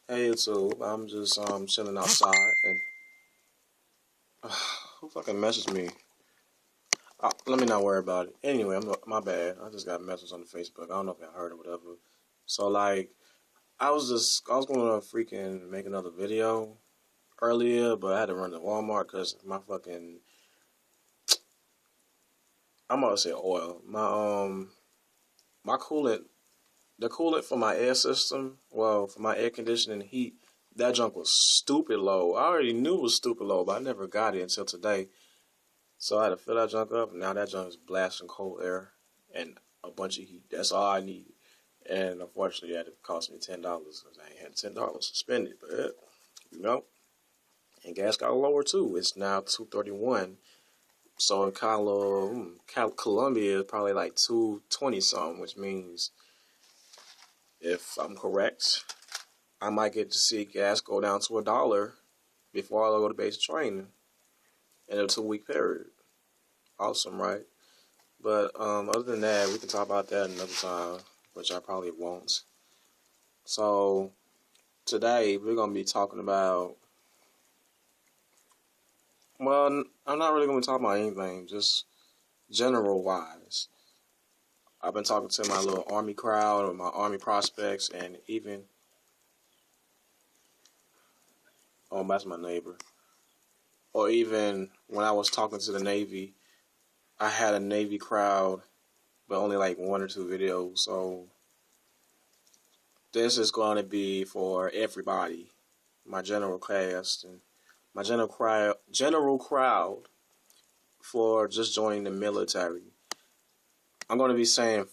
Hey YouTube, I'm just chilling outside and who fucking messaged me? Let me not worry about it. Anyway, my bad. I just got a message on the Facebook. I don't know if I heard or whatever. So like, I was gonna freaking make another video earlier, but I had to run to Walmart because my fucking I'm gonna say oil. My coolant, the coolant for my air system, well, for my air conditioning and heat, that junk was stupid low. I already knew it was stupid low, but I never got it until today. So I had to fill that junk up. Now that junk is blasting cold air and a bunch of heat. That's all I need. And unfortunately, it had to cost me $10 because I ain't had $10 to spend it. But you know, and gas got lower too. It's now 231. So in Columbia, it's probably like 220 something, which means if I'm correct, I might get to see gas go down to $1 before I go to basic training in a 2 week period. Awesome, right? But other than that, we can talk about that another time, which I probably won't. So today we're gonna be talking about. Well, I'm not really gonna be talking about anything, just general wise. I've been talking to my little army crowd or my army prospects, and even that's my neighbor. Or even when I was talking to the Navy, I had a Navy crowd, but only like one or two videos. So this is going to be for everybody, my general cast and my general crowd for just joining the military. I'm going to be saying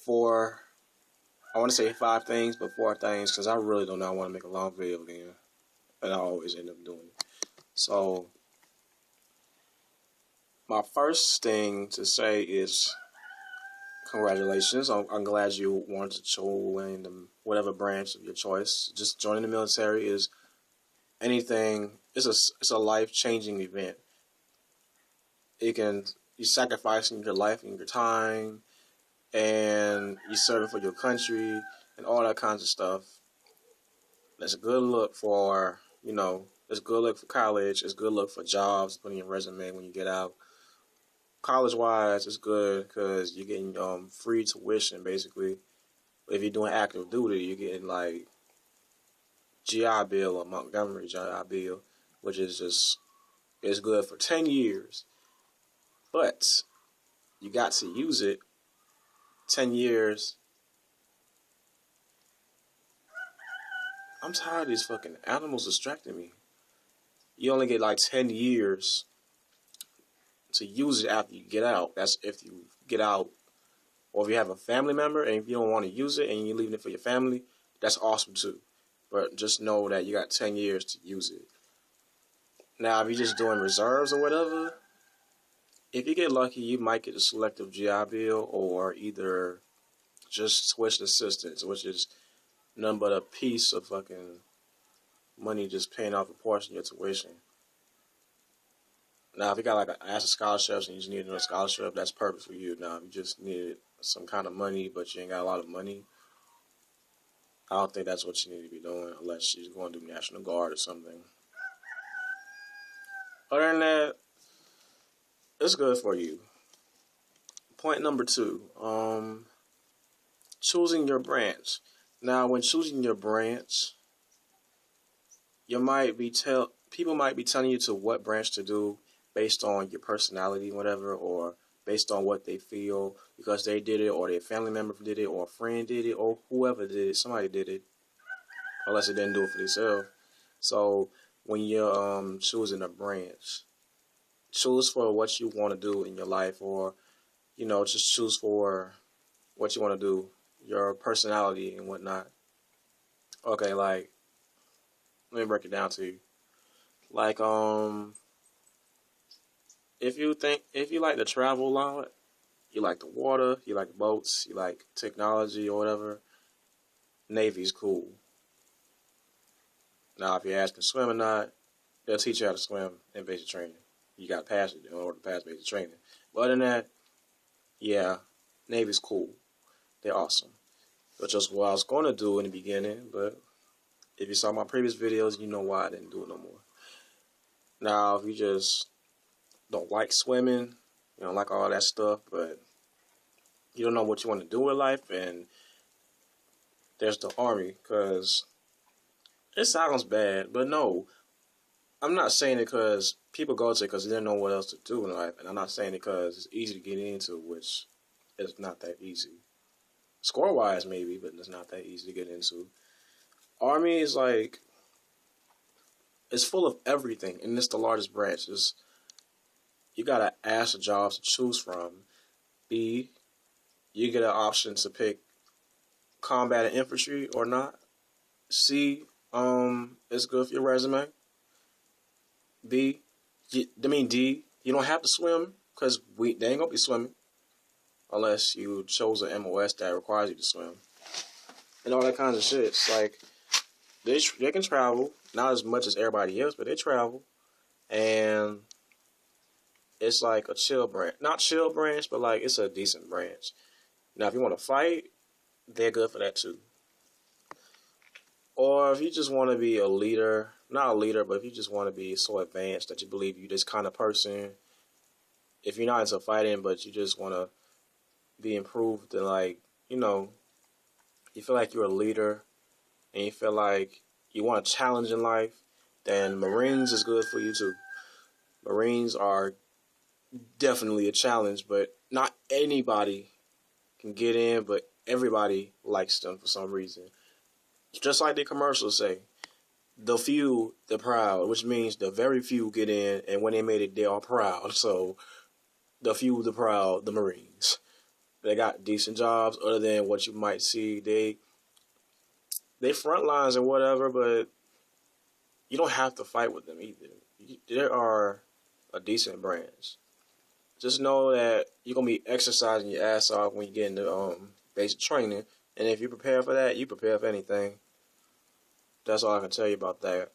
I want to say 5 things, but 4 things because I really do not want to make a long video again, and I always end up doing it. So my first thing to say is congratulations. I'm glad you wanted to join whatever branch of your choice. Just joining the military is anything. It's a life-changing event. You're sacrificing your life and your time, and you're serving for your country and all that kinds of stuff. That's a good look for It's a good look for college. It's a good look for jobs, putting your resume when you get out. College-wise, it's good because you're getting free tuition basically. If you're doing active duty, you're getting like GI Bill or Montgomery GI Bill, which is just it's good for 10 years. But you got to use it 10 years. I'm tired of these fucking animals distracting me. You only get like 10 years to use it after you get out. That's if you get out, or if you have a family member and if you don't want to use it and you're leaving it for your family, that's awesome too. But just know that you got 10 years to use it. Now, if you're just doing reserves or whatever, if you get lucky, you might get a selective GI Bill or either just tuition assistance, which is none but a piece of fucking money just paying off a portion of your tuition. Now, if you got like an ASA scholarship and you just need another scholarship, that's perfect for you. Now, if you just need some kind of money, but you ain't got a lot of money, I don't think that's what you need to be doing unless you're going to do National Guard or something. Other than that, it's good for you. Point number 2, choosing your branch. Now, when choosing your branch, people might be telling you to what branch to do based on your personality, whatever, or based on what they feel because they did it, or their family member did it, or a friend did it, or whoever did it. Somebody did it, unless they didn't do it for themselves. So when you're choosing a branch, choose for what you want to do in your life, or just choose for what you want to do, your personality and whatnot. Okay, like let me break it down to you. Like if you like to travel a lot, you like the water, you like boats, you like technology or whatever, Navy's cool. Now, if you're asking swim or not, they'll teach you how to swim in basic training. You got to pass it in order to pass basic training. But other than that, yeah, Navy's cool. They're awesome. Which is what I was going to do in the beginning, but If you saw my previous videos, you know why I didn't do it no more. Now, if you just don't like swimming, you don't like all that stuff, but you don't know what you want to do with life, and there's the Army, because it sounds bad, but no, I'm not saying it because people go to it because they don't know what else to do in life, and I'm not saying it because it's easy to get into, which is not that easy. Score-wise, maybe, but it's not that easy to get into. Army is like, it's full of everything, and it's the largest branch. You gotta ask the jobs to choose from. B, you get an option to pick combat and infantry or not. C, it's good for your resume. D, you don't have to swim because they ain't gonna be swimming unless you chose an MOS that requires you to swim and all that kind of shit. It's like they can travel, not as much as everybody else, but they travel, and it's like a chill branch, not chill branch, but like it's a decent branch. Now, if you want to fight, they're good for that too. Or if you just want to be a leader, not a leader, but if you just want to be so advanced that you believe you're this kind of person, if you're not into fighting, but you just want to be improved and like, you feel like you're a leader and you feel like you want a challenge in life, then Marines is good for you too. Marines are definitely a challenge, but not anybody can get in, but everybody likes them for some reason. Just like the commercials say, the few, the proud, which means the very few get in, and when they made it, they are proud. So, the few, the proud, the Marines. They got decent jobs, other than what you might see. They front lines and whatever, but you don't have to fight with them either. There are a decent branch. Just know that you're going to be exercising your ass off when you get into basic training. And if you prepare for that, you prepare for anything. That's all I can tell you about that.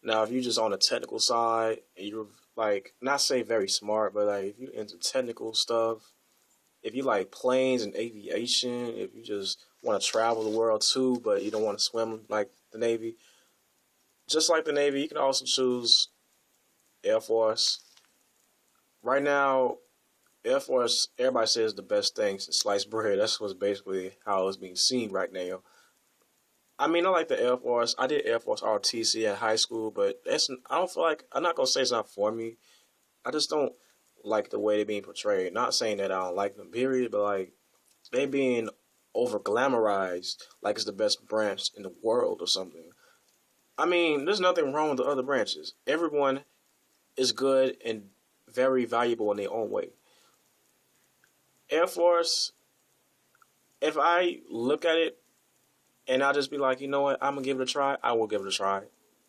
Now, if you're just on the technical side, and you're like, not say very smart, but like if you're into technical stuff, if you like planes and aviation, if you just want to travel the world too, but you don't want to swim like the Navy, just like the Navy, you can also choose Air Force. Right now, Air Force, everybody says the best thing since sliced bread. That's what's basically how it's being seen right now. I mean, I like the Air Force. I did Air Force RTC in high school, but I don't feel like, I'm not going to say it's not for me. I just don't like the way they're being portrayed. Not saying that I don't like them, period, but like, they being over glamorized like it's the best branch in the world or something. I mean, there's nothing wrong with the other branches. Everyone is good and very valuable in their own way. Air Force, if I look at it and I'll just be like, you know what, I'm going to give it a try, I will give it a try.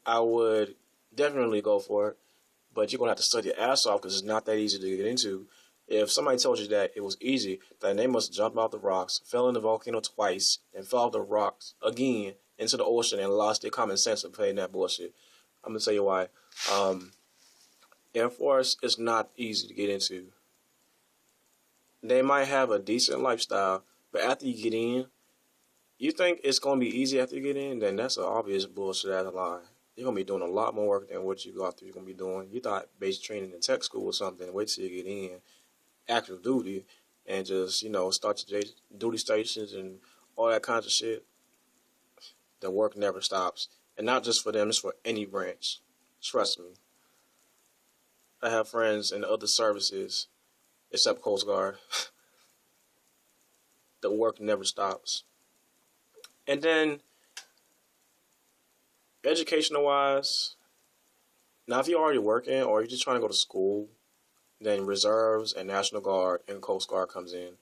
I would definitely go for it, but you're going to have to study your ass off because it's not that easy to get into. If somebody told you that it was easy, then they must jump out the rocks, fell in the volcano twice, and fell off the rocks again into the ocean and lost their common sense of playing that bullshit. I'm going to tell you why. Air Force is not easy to get into. They might have a decent lifestyle, but after you get in, you think it's going to be easy after you get in, then that's an obvious bullshit out of line. You're going to be doing a lot more work than what you thought you're going to be doing. You thought basic training in tech school or something, wait till you get in, active duty, and just, start your duty stations and all that kinds of shit. The work never stops. And not just for them, it's for any branch. Trust me. I have friends in other services, except Coast Guard. The work never stops. And then, educational-wise, now if you're already working or you're just trying to go to school, then Reserves and National Guard and Coast Guard comes in.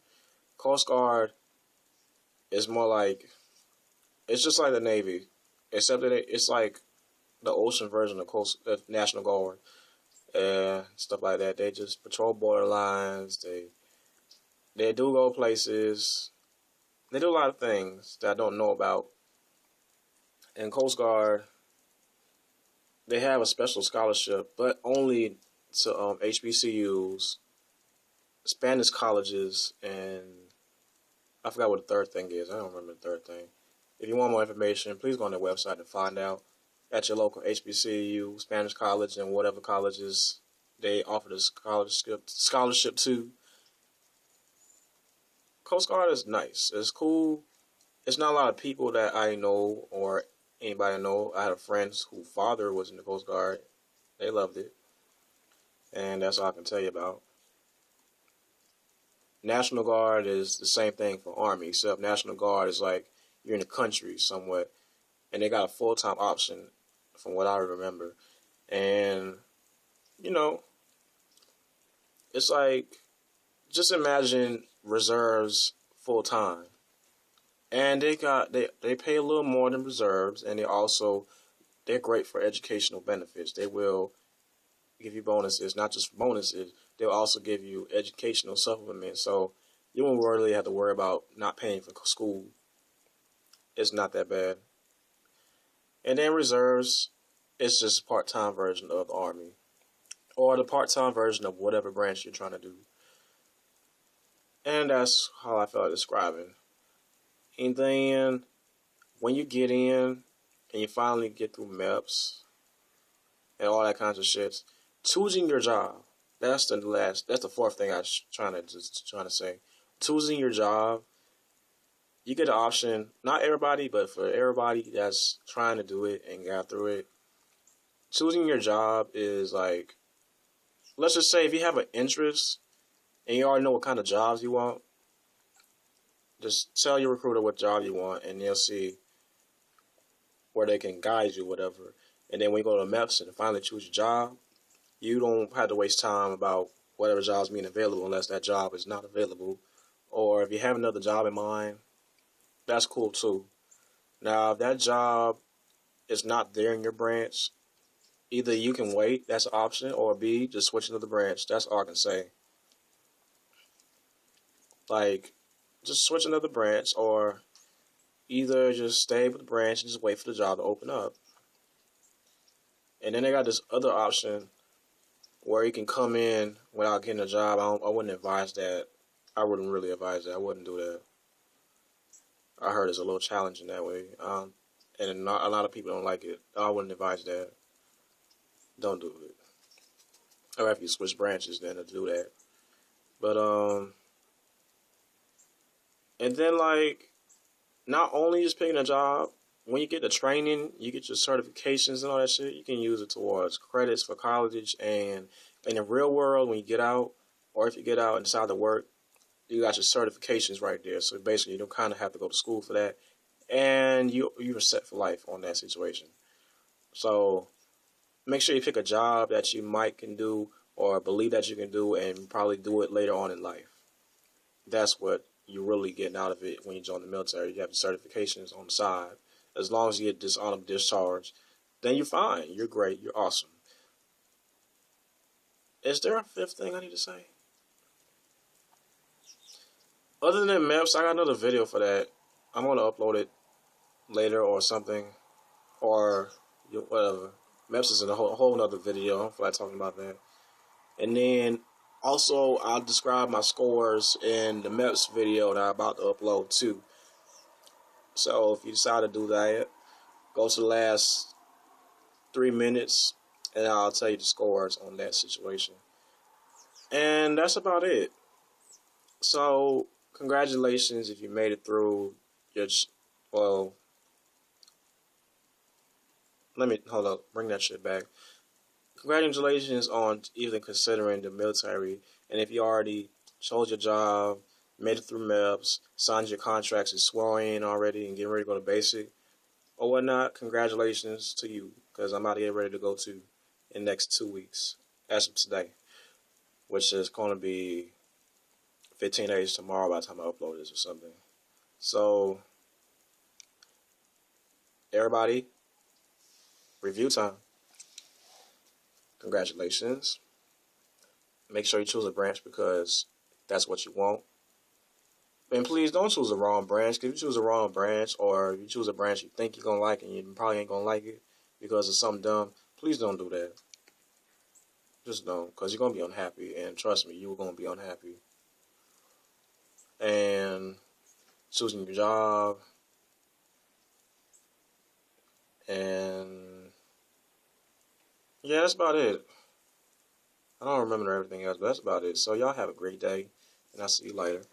Coast Guard is more like, it's just like the Navy, except that it's like the ocean version of National Guard and stuff like that. They just patrol borderlines. They do go places. They do a lot of things that I don't know about. And Coast Guard, they have a special scholarship, but only to HBCUs, Spanish colleges, and I forgot what the third thing is. I don't remember the third thing. If you want more information, please go on their website and find out at your local HBCU, Spanish college, and whatever colleges they offer the scholarship to. Coast Guard is nice. It's cool. It's not a lot of people that I know or anybody I know. I had a friend whose father was in the Coast Guard. They loved it. And that's all I can tell you about. National Guard is the same thing for Army, except National Guard is like you're in the country somewhat. And they got a full-time option from what I remember. And, you know, it's like, just imagine reserves full-time. And they pay a little more than reserves, and they're great for educational benefits. They will give you bonuses, not just bonuses. They'll also give you educational supplements, so you won't really have to worry about not paying for school. It's not that bad. And then reserves, it's just a part-time version of the Army, or the part-time version of whatever branch you're trying to do. And that's how I felt describing. And then when you get in and you finally get through MEPS and all that kinds of shit, choosing your job. That's the fourth thing I was trying to say. Choosing your job, you get the option, not everybody, but for everybody that's trying to do it and got through it. Choosing your job is like, let's just say if you have an interest and you already know what kind of jobs you want, just tell your recruiter what job you want and they'll see where they can guide you, whatever. And then when you go to MEPS and finally choose your job, you don't have to waste time about whatever job's being available unless that job is not available. Or if you have another job in mind, that's cool too. Now, if that job is not there in your branch, either you can wait, that's an option, or B, just switch another branch. That's all I can say. Like, just switch another branch, or either just stay with the branch and just wait for the job to open up. And then they got this other option where you can come in without getting a job. I wouldn't advise that. I wouldn't really advise that. I wouldn't do that. I heard it's a little challenging that way. And not, a lot of people don't like it. I wouldn't advise that. Don't do it. Or if you switch branches, then to do that. But, and then, like, not only just picking a job, when you get the training, you get your certifications and all that shit, you can use it towards credits for college. And in the real world, when you get out, or if you get out and decide to work, you got your certifications right there. So basically, you don't kind of have to go to school for that. And you're set for life on that situation. So make sure you pick a job that you can do or believe that you can do and probably do it later on in life. That's what you're really getting out of it when you join the military. You have the certifications on the side. As long as you get dishonorable discharge, then you're fine. You're great. You're awesome. Is there a fifth thing I need to say? Other than MEPS, I got another video for that. I'm going to upload it later or something. Or whatever. MEPS is in a whole other video. I don't feel like talking about that. And then also, I'll describe my scores in the MEPS video that I'm about to upload too. So if you decide to do that, go to the last 3 minutes and I'll tell you the scores on that situation. And that's about it. So congratulations if you made it through your, well, hold up, bring that shit back. Congratulations on even considering the military. And if you already chose your job, made it through MEPS, signed your contracts and swore in already and getting ready to go to basic or whatnot, congratulations to you. Because I'm about to get ready to go to in the next 2 weeks as of today, which is going to be 15 days tomorrow by the time I upload this or something. So, everybody, review time. Congratulations. Make sure you choose a branch because that's what you want. And please don't choose the wrong branch. If you choose the wrong branch or you choose a branch you think you're going to like and you probably ain't going to like it because of something dumb, please don't do that. Just don't, because you're going to be unhappy. And trust me, you're going to be unhappy. And choosing your job, And yeah, that's about it. I don't remember everything else, but that's about it. So y'all have a great day, and I'll see you later.